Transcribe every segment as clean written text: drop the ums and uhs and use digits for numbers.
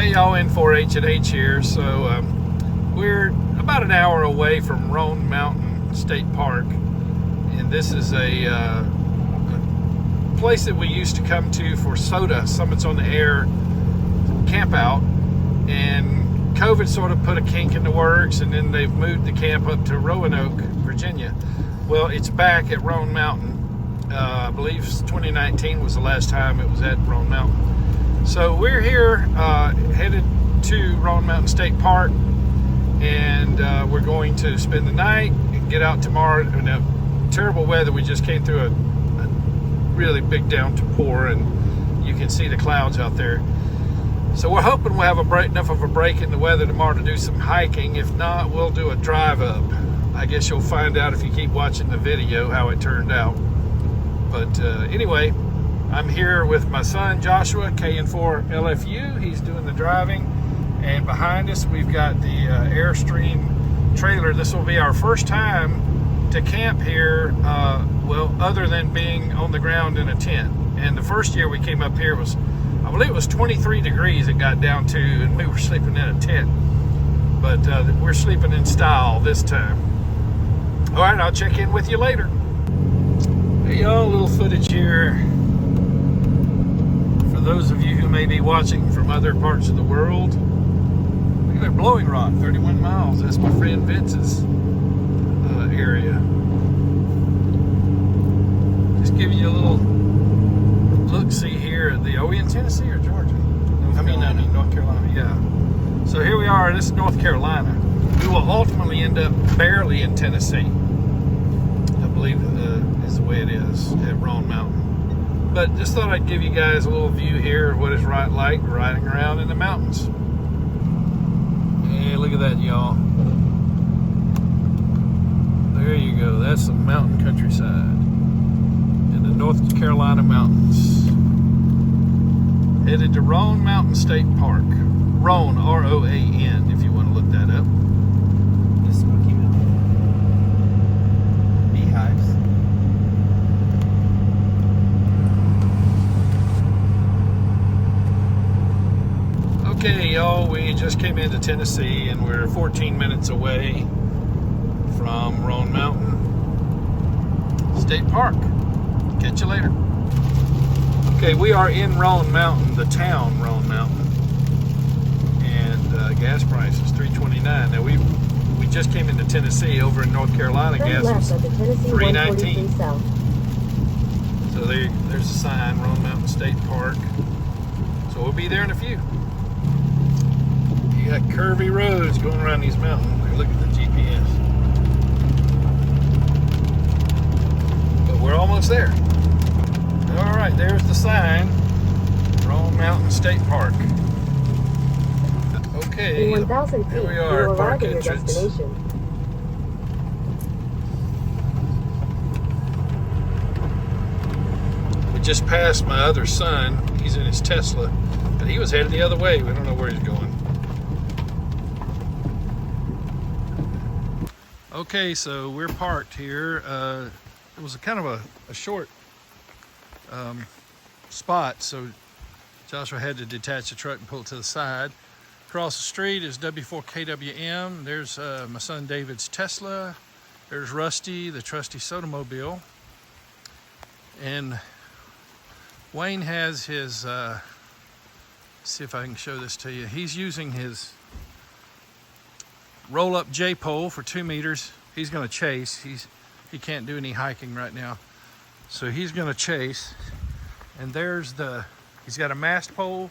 Hey y'all, N4H and H here. So we're about an hour away from Roan Mountain State Park, and this is a place that we used to come to for SOTA, Summits on the Air Campout, and COVID sort of put a kink in the works, and then they've moved the camp up to Roanoke, Virginia. Well, it's back at Roan Mountain. I believe 2019 was the last time it was at Roan Mountain. So we're here headed to Roan Mountain State Park, and we're going to spend the night and get out tomorrow. Now, terrible weather. We just came through a really big downpour, and you can see the clouds out there. So we're hoping we'll have enough of a break in the weather tomorrow to do some hiking. If not, we'll do a drive up. I guess you'll find out if you keep watching the video how it turned out. But anyway, I'm here with my son Joshua, KN4 LFU. He's doing the driving, and behind us we've got the Airstream trailer. This will be our first time to camp here, well, other than being on the ground in a tent. And the first year we came up here was, I believe it was 23 degrees it got down to, and we were sleeping in a tent. But we're sleeping in style this time. All right, I'll check in with you later. Hey y'all, a little footage here for those of you who may be watching from other parts of the world. Look at that blowing rock, 31 miles. That's my friend Vince's area. Just giving you a little look-see here at the, are we in Tennessee or Georgia? North Carolina, yeah. So here we are, this is North Carolina. We will ultimately end up barely in Tennessee. I believe is the way it is at Roan Mountain. But just thought I'd give you guys a little view here of what it's like riding around in the mountains. Hey, look at that, y'all. There you go. That's the mountain countryside in the North Carolina mountains. Headed to Roan Mountain State Park. Roan, R-O-A-N, if you want to look that up. The Smoky Mountain. Beehives. Okay, y'all, we just came into Tennessee, and we're 14 minutes away from Roan Mountain State Park. Catch you later. Okay, we are in Roan Mountain, the town Roan Mountain, and gas price is $3.29. Now we just came into Tennessee. Over in North Carolina, gas was $3.19. So there's a sign, Roan Mountain State Park. So we'll be there in a few. You got curvy roads going around these mountains. Look at the GPS. But we're almost there. All right, there's the sign, Roan Mountain State Park. Okay, in 1,000 feet, here we are, park at your entrance. destination. We just passed my other son. He's in his Tesla, but he was headed the other way. We don't know where he's going. Okay, so we're parked here. It was kind of a short spot, so Joshua had to detach the truck and pull it to the side. Across the street is W4 KWM. There's my son David's Tesla. There's Rusty, the trusty SOTA mobile. And Wayne has his, see if I can show this to you. He's using his roll-up J-pole for 2 meters. He's gonna chase. He can't do any hiking right now. So he's gonna chase. And there's he's got a mast pole.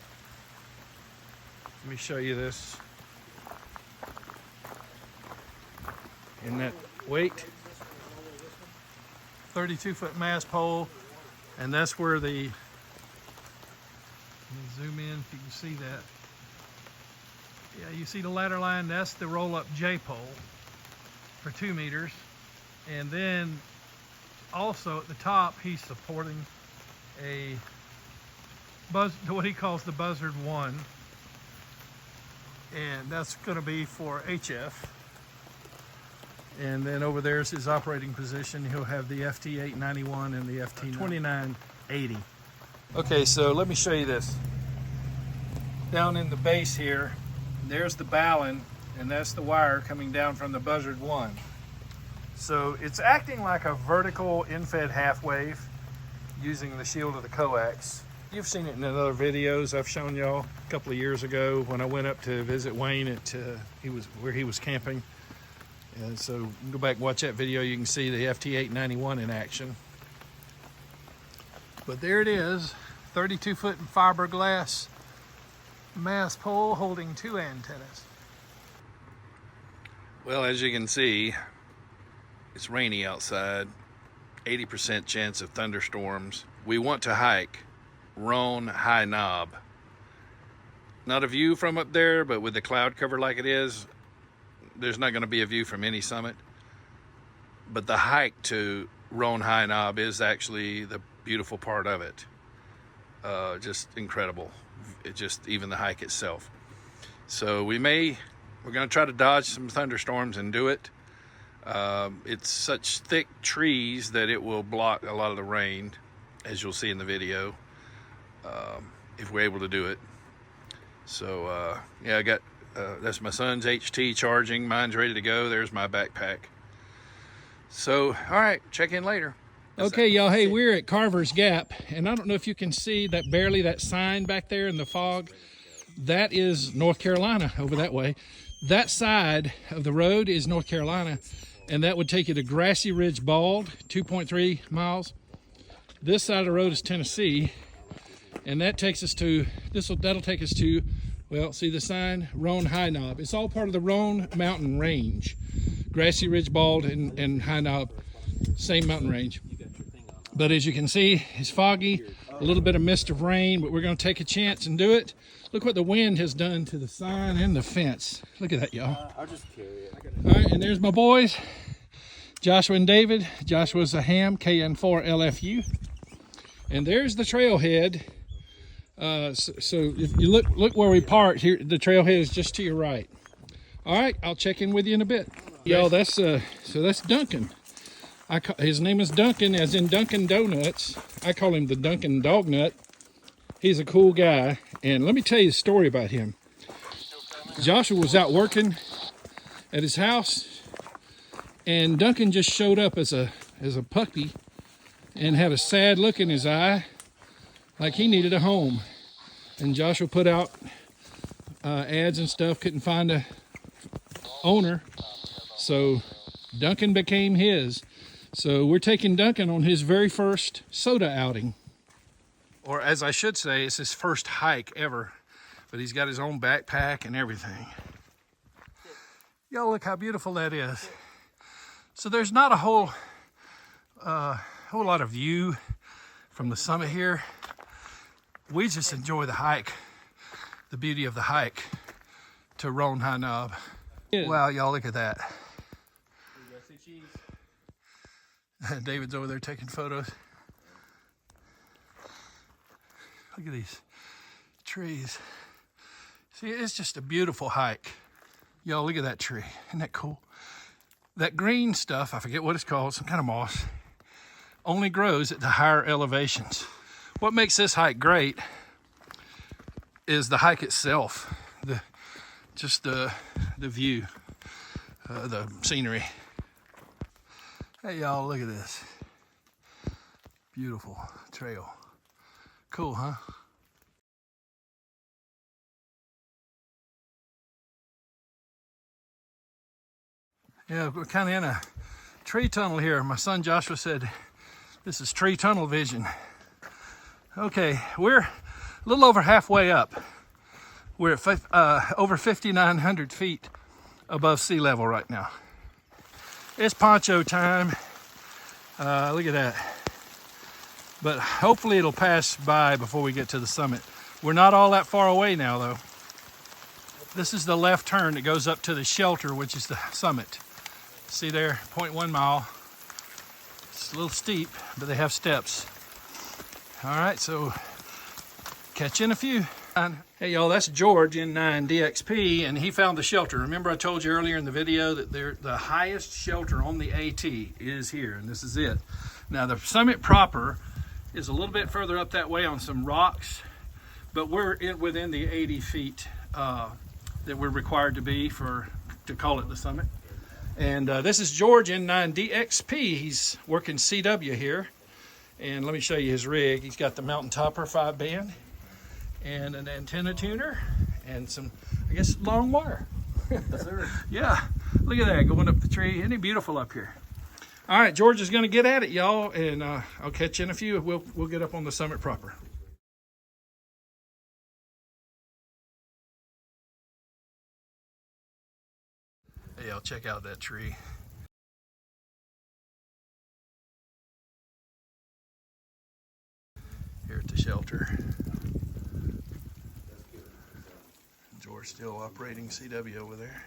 Let me show you this. In that weight, 32-foot mast pole, and that's where let me zoom in if you can see that. Yeah, you see the ladder line, that's the roll-up J-pole for 2 meters. And then also at the top, he's supporting what he calls the Buzzard 1. And that's going to be for HF. And then over there's his operating position. He'll have the FT891 and the FT2980. Okay, so let me show you this. down in the base here. There's the ballon, and that's the wire coming down from the buzzard one. So it's acting like a vertical infed half wave using the shield of the coax. You've seen it in other videos I've shown y'all a couple of years ago when I went up to visit Wayne at where he was camping. And so go back and watch that video. You can see the FT891 in action. But there it is, 32-foot fiberglass mast pole holding 2 antennas. Well, as you can see, it's rainy outside, 80% chance of thunderstorms. We want to hike Roan High Knob. Not a view from up there, but with the cloud cover like it is, there's not going to be a view from any summit. But the hike to Roan High Knob is actually the beautiful part of it. Just incredible. Even the hike itself. So we're going to try to dodge some thunderstorms and do it. It's such thick trees that it will block a lot of the rain, as you'll see in the video, if we're able to do it. So yeah, I got that's my son's HT charging. Mine's ready to go. There's my backpack. So all right, check in later. Okay, y'all, hey, we're at Carver's Gap, and I don't know if you can see that sign back there in the fog. That is North Carolina over that way. That side of the road is North Carolina, and that would take you to Grassy Ridge Bald, 2.3 miles. This side of the road is Tennessee, and that takes us to, that'll take us to, well, see the sign, Roan High Knob. It's all part of the Roan Mountain Range. Grassy Ridge Bald and High Knob, same mountain range. But as you can see, it's foggy, a little bit of mist of rain, but we're going to take a chance and do it. Look what the wind has done to the sign and the fence. Look at that, y'all. I'll just carry it. All right, and there's my boys, Joshua and David. Joshua's a ham, KN4 LFU. And there's the trailhead. So if you look where we parked here, the trailhead is just to your right. All right, I'll check in with you in a bit. Y'all, that's Duncan. His name is Duncan, as in Dunkin' Donuts. I call him the Dunkin' Dognut. He's a cool guy, and let me tell you a story about him. Joshua was out working at his house, and Duncan just showed up as a puppy and had a sad look in his eye, like he needed a home. And Joshua put out ads and stuff, couldn't find a owner, so Duncan became his. So we're taking Duncan on his very first SOTA outing. Or as I should say, it's his first hike ever. But he's got his own backpack and everything. Y'all look how beautiful that is. So there's not a whole lot of view from the summit here. We just enjoy the hike, the beauty of the hike to Roan High Knob. Wow, y'all look at that. David's over there taking photos. Look at these trees. See, it's just a beautiful hike. Y'all look at that tree. Isn't that cool? That green stuff, I forget what it's called, some kind of moss, only grows at the higher elevations. What makes this hike great is the hike itself, the view, the scenery. Hey y'all, look at this. Beautiful trail. Cool, huh? Yeah, we're kind of in a tree tunnel here. My son Joshua said this is tree tunnel vision. Okay, we're a little over halfway up. We're at over 5,900 feet above sea level right now. It's poncho time. Look at that. But hopefully it'll pass by before we get to the summit. We're not all that far away now though. This is the left turn that goes up to the shelter, which is the summit. See there, 0.1 mile. It's a little steep, but they have steps. All right, so catch you in a few. Hey y'all, that's George N9 DXP, and he found the shelter. Remember I told you earlier in the video that the highest shelter on the AT is here, and this is it. Now the summit proper is a little bit further up that way on some rocks, but we're within the 80 feet that we're required to be to call it the summit. And this is George N9DXP. He's working CW here. And let me show you his rig. He's got the mountain topper 5-band and an antenna tuner and some, I guess, long wire. Yes, sir. Yeah, look at that going up the tree. Isn't it beautiful up here? All right, George is going to get at it, y'all, and I'll catch you in a few. We'll get up on the summit proper. Hey, y'all, check out that tree. Here at the shelter. George still operating CW over there.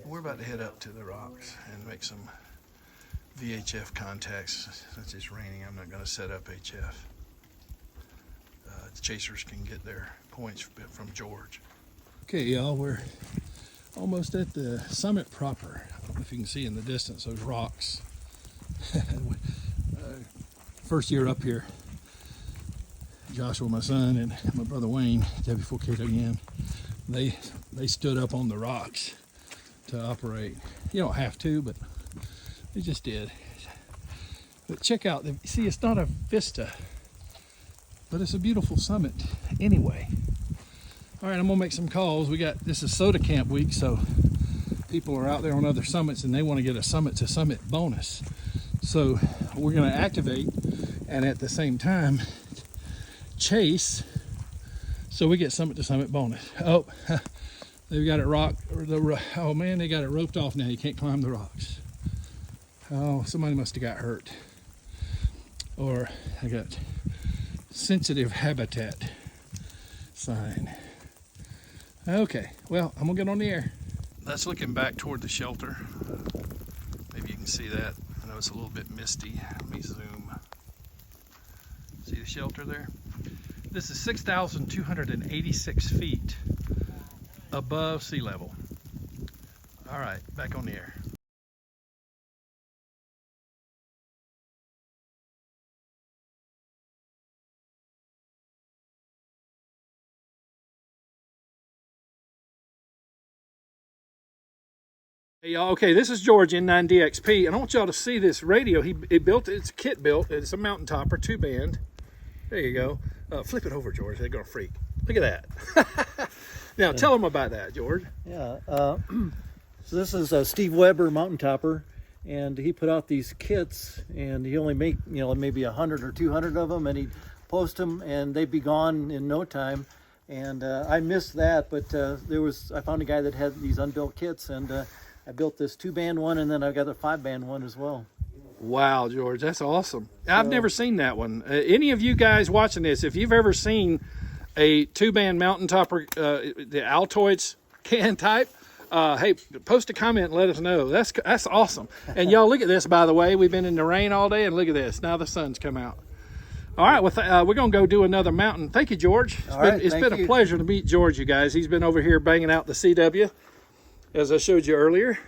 We're about to head up to the rocks and make some VHF contacts. Since it's raining, I'm not going to set up HF. The chasers can get their points from George. Okay, y'all, we're almost at the summit proper. I don't know if you can see in the distance those rocks. First year up here, Joshua, my son, and my brother Wayne, W4 SOTA, they stood up on the rocks to operate. You don't have to, but they just did. But check out, see, it's not a vista, but it's a beautiful summit anyway. All right, I'm gonna make some calls. This is SOTA Camp week, so people are out there on other summits and they want to get a summit to summit bonus. So we're gonna activate and at the same time chase so we get summit to summit bonus. Oh, they've got it oh man, they got it roped off now. You can't climb the rocks. Oh, somebody must have got hurt. Or I got sensitive habitat sign. Okay, well, I'm gonna get on the air. That's looking back toward the shelter. Maybe you can see that. I know it's a little bit misty. Let me zoom. See the shelter there? This is 6,286 feet above sea level. All right, back on the air. Hey y'all, okay, this is George N9DXP, and I want y'all to see this radio. He built it, it's kit built, it's a mountain topper, 2-band. There you go. Flip it over, George, they're gonna freak. Look at that. Now, tell them about that, George. Yeah, so this is Steve Weber mountain topper, and he put out these kits, and he only make, maybe 100 or 200 of them, and he'd post them, and they'd be gone in no time. And I missed that, but I found a guy that had these unbuilt kits, and I built this 2-band one, and then I got a 5-band one as well. Wow, George, that's awesome. I've never seen that one. Any of you guys watching this, if you've ever seen a 2-band mountain topper, the Altoids can type, hey, post a comment and let us know. That's awesome. And y'all, look at this, by the way. We've been in the rain all day, and look at this. Now the sun's come out. All right, well, we're going to go do another mountain. Thank you, George. It's been a pleasure to meet George, you guys. He's been over here banging out the CW, as I showed you earlier,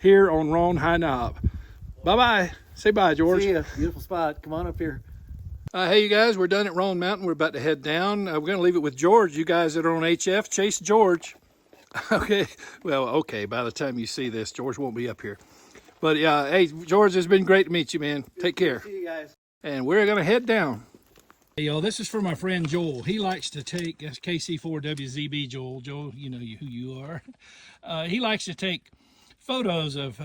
here on Roan High Knob. Bye-bye. Say bye, George. See ya. Beautiful spot. Come on up here. Hey, you guys, we're done at Roan Mountain. We're about to head down. We're going to leave it with George. You guys that are on HF, chase George. Okay. Well, okay, by the time you see this, George won't be up here. But, yeah, hey, George, it's been great to meet you, man. Take care. See you guys. And we're going to head down. Hey, y'all, this is for my friend Joel. He likes to take, that's KC4WZB Joel. Joel, you know who you are. He likes to take photos of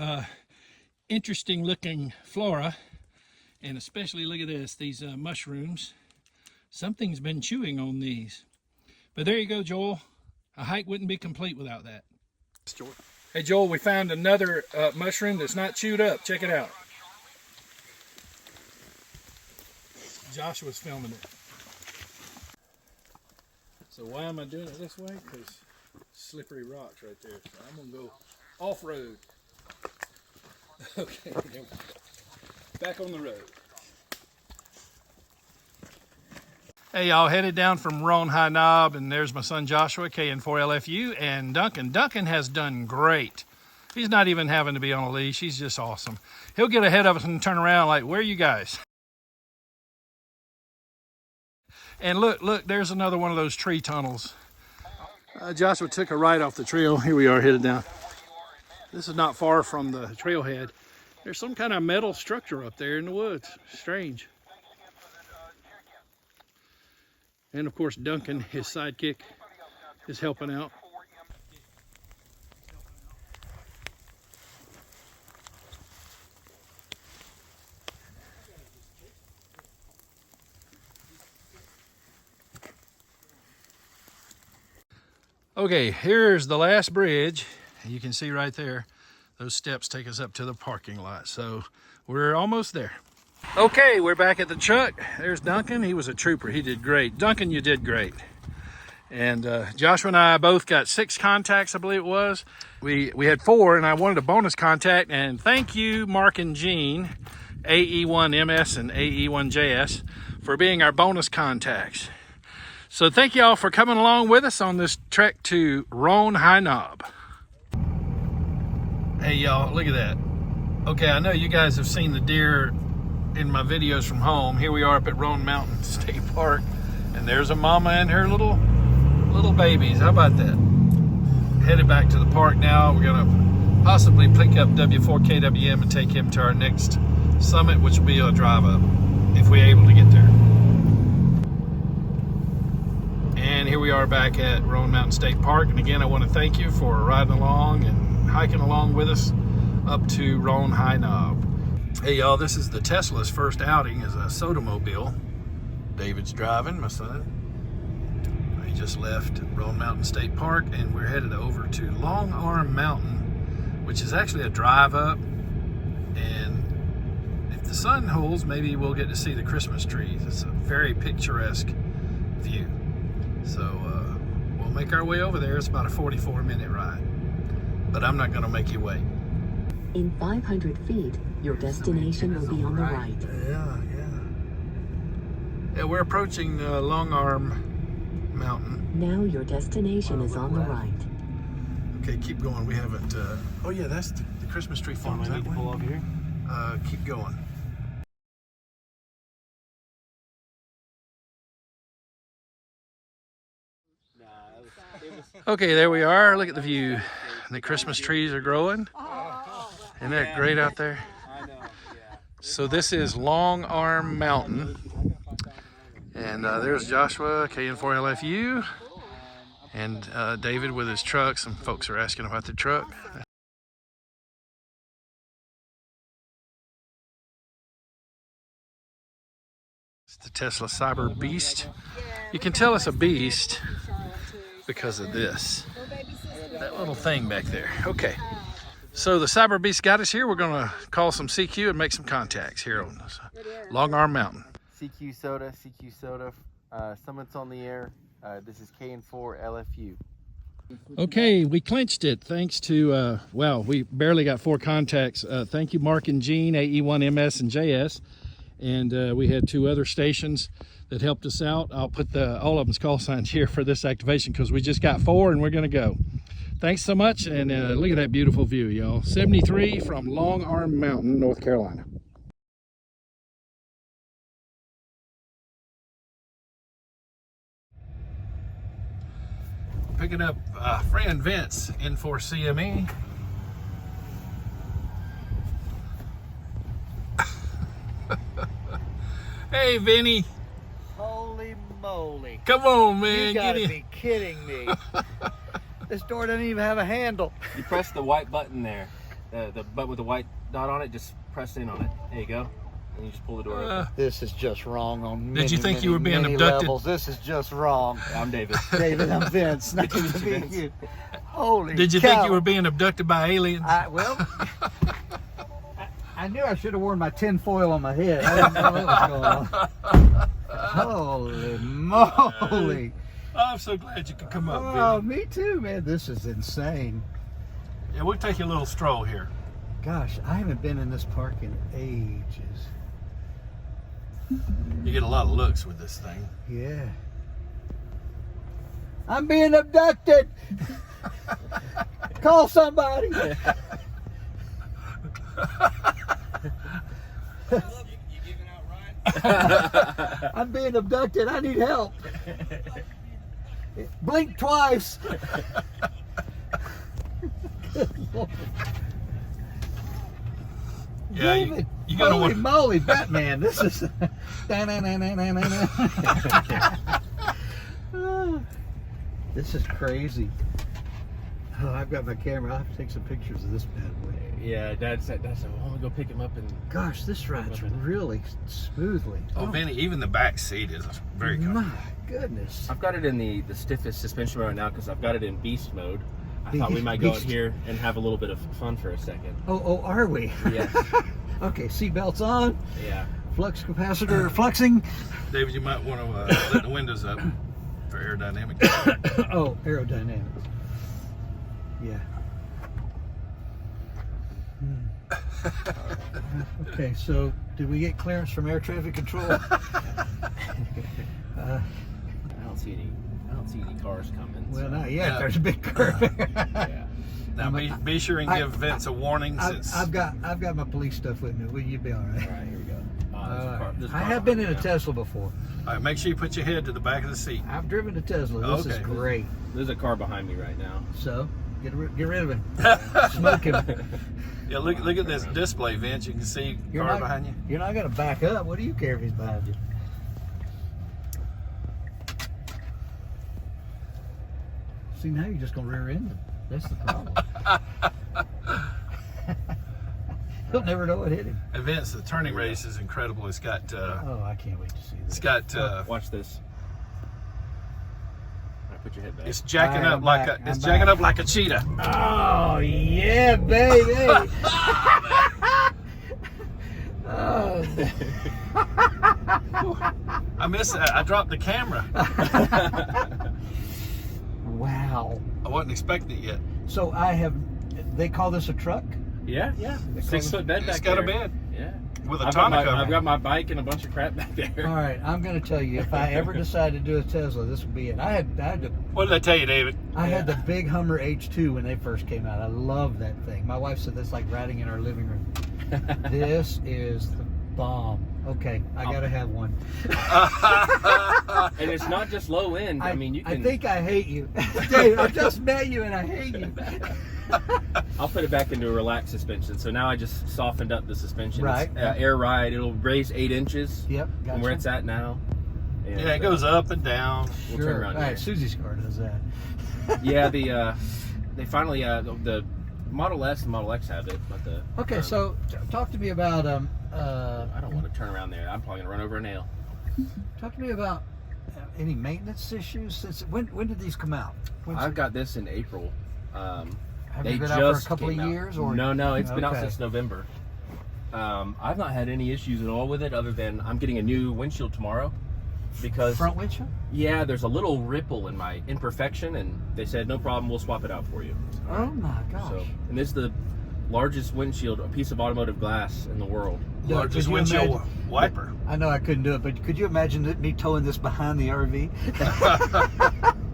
interesting looking flora, and especially, look at this, these mushrooms. Something's been chewing on these. But there you go, Joel. A hike wouldn't be complete without that. Hey, Joel, we found another mushroom that's not chewed up. Check it out. Joshua's filming it. So why am I doing it this way? Because slippery rocks right there. So I'm going to go off-road. Okay, back on the road. Hey, y'all, headed down from Roan High Knob, and there's my son Joshua, KN4LFU, and Duncan. Duncan has done great. He's not even having to be on a leash. He's just awesome. He'll get ahead of us and turn around like, where are you guys? And look, there's another one of those tree tunnels. Joshua took a right off the trail. Here we are headed down. This is not far from the trailhead. There's some kind of metal structure up there in the woods. Strange. And of course, Duncan, his sidekick, is helping out. Okay, here's the last bridge. You can see right there, those steps take us up to the parking lot. So we're almost there. Okay, we're back at the truck. There's Duncan. He was a trooper. He did great. Duncan, you did great. And Joshua and I both got 6 contacts, I believe it was. We had 4, and I wanted a bonus contact. And thank you, Mark and Jean, AE1MS and AE1JS, for being our bonus contacts. So thank y'all for coming along with us on this trek to Roan High Knob. Hey y'all, look at that. Okay, I know you guys have seen the deer in my videos from home. Here we are up at Roan Mountain State Park, and there's a mama and her little babies. How about that? Headed back to the park now. We're gonna possibly pick up W4 KWM and take him to our next summit, which will be a drive up if we're able to get there. And here we are back at Roan Mountain State Park. And again, I want to thank you for riding along and hiking along with us up to Roan High Knob. Hey y'all, this is the Tesla's first outing as a SOTA mobile. David's driving, my son. He just left Roan Mountain State Park and we're headed over to Long Arm Mountain, which is actually a drive up. And if the sun holds, maybe we'll get to see the Christmas trees. It's a very picturesque view. So we'll make our way over there. It's about a 44-minute ride, but I'm not going to make you wait. In 500 feet, your destination will be on the right. Yeah, we're approaching Long Arm Mountain. Now your destination is on the right. Okay, keep going. We haven't. Oh yeah, that's the Christmas tree farm. I need to pull over here. Keep going. Okay, there we are. Look at the view. The Christmas trees are growing. Isn't that great out there? So this is Long Arm Mountain. And there's Joshua, KN4LFU, and David with his truck. Some folks are asking about the truck. It's the Tesla Cyberbeast. You can tell it's a beast because of this, that little thing back there. Okay, so the Cyberbeast got us here. We're gonna call some CQ and make some contacts here on this Long Arm Mountain. CQ SOTA, Summit's on the air. This is KN4 LFU. Okay, we clinched it thanks to, well, we barely got 4 contacts. Thank you, Mark and Jean, AE1MS and JS. And we had 2 other stations that helped us out. I'll put all of them's call signs here for this activation because we just got 4 and we're gonna go. Thanks so much, and look at that beautiful view, y'all. 73 from Long Arm Mountain, North Carolina. Picking up friend Vince in for CME. Hey, Vinny. Holy moly. Come on, man. You gotta Get in. be kidding me. This door doesn't even have a handle. You press the white button there, the button with the white dot on it, just press in on it. There you go. And you just pull the door open. This is just wrong on many, Did you think many, you were being many abducted? levels. This is just wrong. I'm David. David, I'm Vince. Nice to Vince. meet you. Holy Did you cow. think you were being abducted by aliens? I knew I should have worn my tin foil on my head. I didn't know what was going on. Holy moly. Oh, I'm so glad you could come up, Oh, Vinny. me too, man. This is insane. Yeah, we'll take a little stroll here. Gosh, I haven't been in this park in ages. You get a lot of looks with this thing. Yeah. I'm being abducted. Call somebody. I'm being abducted. I need help. Blink twice. Good Lord. Yeah, David, you gotta holy want. moly, Batman! This is. This is crazy. Oh, I've got my camera. I'll have to take some pictures of this bad boy. Yeah, Dad said, I want to go pick him up and. Gosh, this rides really smoothly. Oh, Vinny, even the back seat is very comfortable. My goodness. I've got it in the stiffest suspension mode now because I've got it in beast mode. I thought we might go in Beast. here and have a little bit of fun for a second. Oh, are we? Yeah. Okay, seatbelts on. Yeah. Flux capacitor fluxing. David, you might want to let the windows up for aerodynamic. Oh, aerodynamics. Yeah. Okay, so did we get clearance from air traffic control? I don't see any cars coming. Well, so. not yet. Yeah. There's a big curve. Yeah. Now be sure and give Vince a warning since I've got my police stuff with me. Will you be all right? All right, here we go. There's a I car have been in a behind me now. Tesla before. all right, make sure you put your head to the back of the seat. I've driven a Tesla. This is Okay. great. There's a car behind me right now. So get rid of him. Smoke him. Yeah, look at this display, Vince. You can see car behind you. You're not going to back up. What do you care if he's behind you? See, now you're just going to rear end him. That's the problem. He'll never know what hit him. And Vince, the turning radius is incredible. It's got Oh, I can't wait to see this. it's got Watch this. All right, put your head back. it's jacking All right, up I'm like back. it's I'm jacking back. up like a cheetah. Oh, yeah, baby. Oh. I missed that. I dropped the camera. Wow. I wasn't expecting it yet. So they call this a truck? Yeah. 6 foot bed back It's got a there. bed Yeah. with a I've got, tonneau cover. I've got my bike and a bunch of crap back there. All right, I'm going to tell you, if I ever decide to do a Tesla, this would be it. I had What did I tell you, David? the big Hummer H2 when they first came out. I love that thing. My wife said that's like riding in our living room. This is the bomb. Okay, I got to have one. And it's not just low end. I mean, you can. I think I hate you. Dave, I just met you and I hate you. I'll put it back into a relaxed suspension. So now I just softened up the suspension. Right. It's, air ride. It'll raise 8 inches Yep, from where gotcha. it's at now. And, Yeah, it goes up and down. We'll turn around All right, here. Susie's car does that. Yeah, they finally the Model S and Model X have it, but the Okay, so talk to me about I don't want to turn around there. I'm probably gonna run over a nail. talk to me about any maintenance issues. Since when did these come out? I've got this in April. Have They you been out for a just couple of came out. years? Or No, it's been out Okay. since November. I've not had any issues at all with it, other than I'm getting a new windshield tomorrow. Because front windshield? yeah, there's a little ripple in my imperfection, and they said no problem, we'll swap it out for you. Oh my gosh! So, and this is the largest windshield, a piece of automotive glass in the world. Yeah, Largest could you windshield imagine- wiper. I know I couldn't do it, but could you imagine me towing this behind the RV?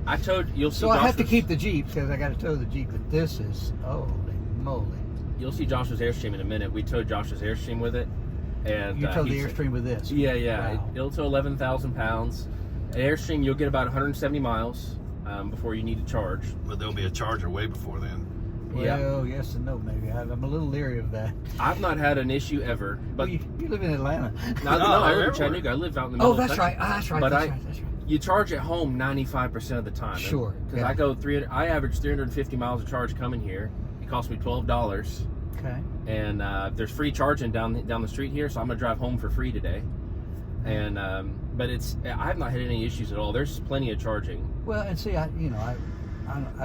I told you'll see. So I have to Josh's- keep the Jeep because I got to tow the Jeep. But this is holy moly! You'll see Josh's Airstream in a minute. We towed Josh's Airstream with it, and You towed the he's- Airstream with this? Yeah. Wow. It'll tow 11,000 pounds. An Airstream, you'll get about 170 miles before you need to charge. But there'll be a charger way before then. Well, yes and no, maybe. I'm a little leery of that. I've not had an issue ever, but Well, you live in Atlanta. no, I live everywhere. in Chattanooga. I live out in the middle. Oh, of the that's country. right. That's right. But that's I- right. That's right. You charge at home 95% of the time. Sure, Because yeah. I go I average 350 miles of charge coming here. It costs me $12, Okay. and there's free charging down the street here, so I'm gonna drive home for free today. And but I've not had any issues at all. There's plenty of charging. Well, and see, I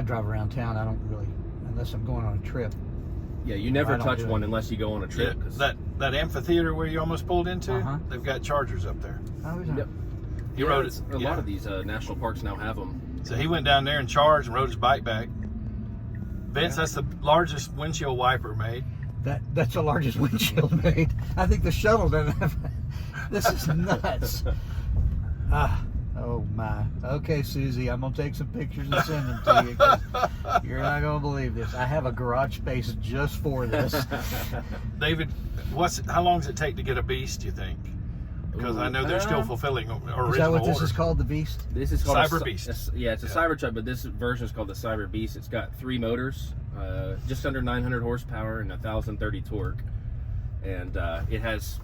drive around town. I don't really, unless I'm going on a trip. Yeah, you I never don't touch do it. one unless you go on a trip. Yeah, 'cause- that amphitheater where you almost pulled into, Uh-huh. they've got chargers up there. Oh, is it? Yep. He Yeah, rode it's- it. A Yeah. lot of these national parks now have them. So he went down there and charged and rode his bike back. Vince, that's the largest windshield wiper made. That's the largest windshield made. I think the shuttle doesn't have. This is nuts. Oh my. Okay, Susie, I'm gonna take some pictures and send them to you. 'Cause you're not gonna believe this. I have a garage space just for this. David, how long does it take to get a beast, you think? because I know they're still fulfilling original Is that what this orders. is called, the Beast? This is called Cyberbeast. Yeah, it's a Cybertruck, but this version is called the Cyberbeast. It's got 3 motors, just under 900 horsepower and 1,030 torque, and it has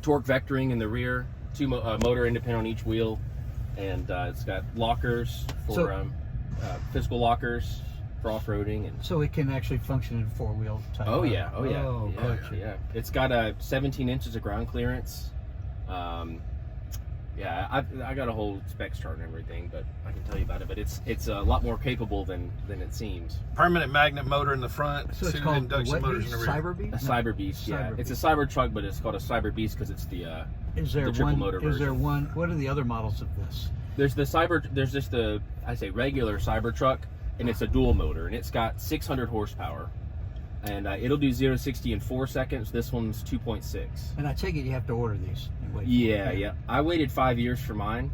torque vectoring in the rear, 2 motor independent on each wheel, and it's got lockers for physical lockers for off-roading, and So it can actually function in 4-wheel type. oh yeah. Gotcha. Yeah. It's got a 17 inches of ground clearance. Yeah, I got a whole specs chart and everything, but I can tell you about it. But it's a lot more capable than it seems. Permanent magnet motor in the front, So it's 2 called induction what motors in the rear. Cyberbeast? A Cyberbeast, yeah. Cyberbeast. It's a Cybertruck, but it's called a Cyberbeast because it's the Is there triple one? motor Is there version. one? What are the other models of this? There's just the I say regular Cybertruck, and it's a dual motor, and it's got 600 horsepower, and it'll do 0 to 60 in 4 seconds. This one's 2.6. And I take it you have to order these. And wait. Yeah. I waited 5 years for mine.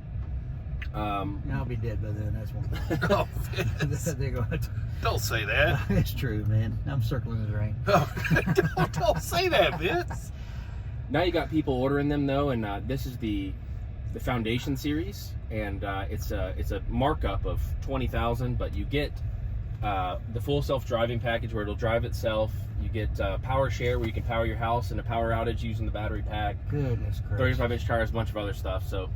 I'll be dead by then. That's one. Oh, Vince. They're going to, Don't say that. it's true, man. I'm circling the drain. Don't say that, Vince. Now you got people ordering them though, and this is the Foundation series, and it's a markup of 20,000, but you get the full self-driving package where it'll drive itself. You get power share where you can power your house in a power outage using the battery pack. Goodness gracious. 35-inch tires, a bunch of other stuff. So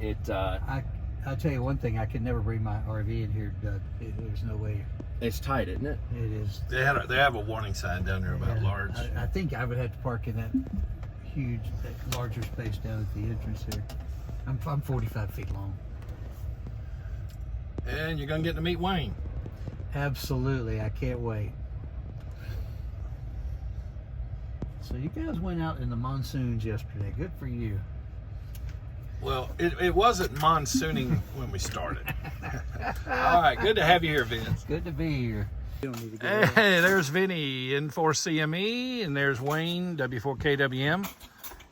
it I'll tell you one thing. I could never bring my RV in here, Doug. There's no way. it's tight, isn't it? It is. They have a warning sign down there about large. I think I would have to park in that huge, that larger space down at the entrance here. I'm 45 feet long. And you're gonna get to meet Wayne. Absolutely, I can't wait. So you guys went out in the monsoons yesterday. Good for you. Well, it wasn't monsooning when we started. All right, good to have you here, Vince. Good to be here. You don't need to get Hey, there's Vinny, N4 CME, and there's Wayne, W4 KWM,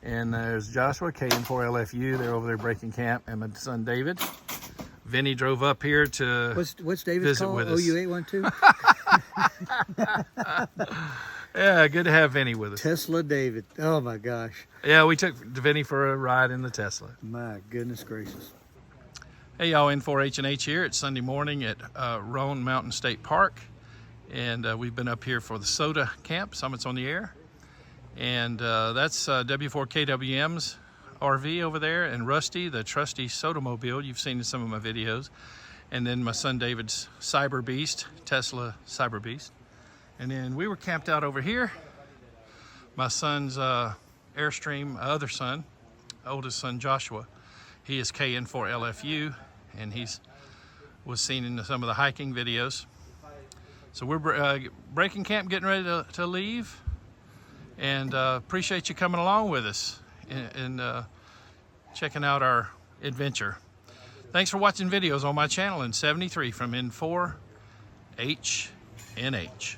and there's Joshua, KN4 LFU. They're over there breaking camp, and my son David. Vinny drove up here to What's David's visit call? with us. OU812? Yeah, good to have Vinny with us. Tesla David. Oh my gosh. Yeah, we took Vinny for a ride in the Tesla. My goodness gracious. Hey y'all, N4 H&H here. It's Sunday morning at Roan Mountain State Park, and we've been up here for the SOTA camp, Summits on the Air, and that's W4 KWM's RV over there, and Rusty, the trusty SOTA mobile you've seen in some of my videos, and then my son David's Cyberbeast, Tesla Cyberbeast. And then we were camped out over here. My son's Airstream, other son, oldest son Joshua, he is KN4 LFU, and he's was seen in some of the hiking videos. So we're breaking camp, getting ready to leave, and appreciate you coming along with us and checking out our adventure. Thanks for watching videos on my channel in 73 from N4 H&H.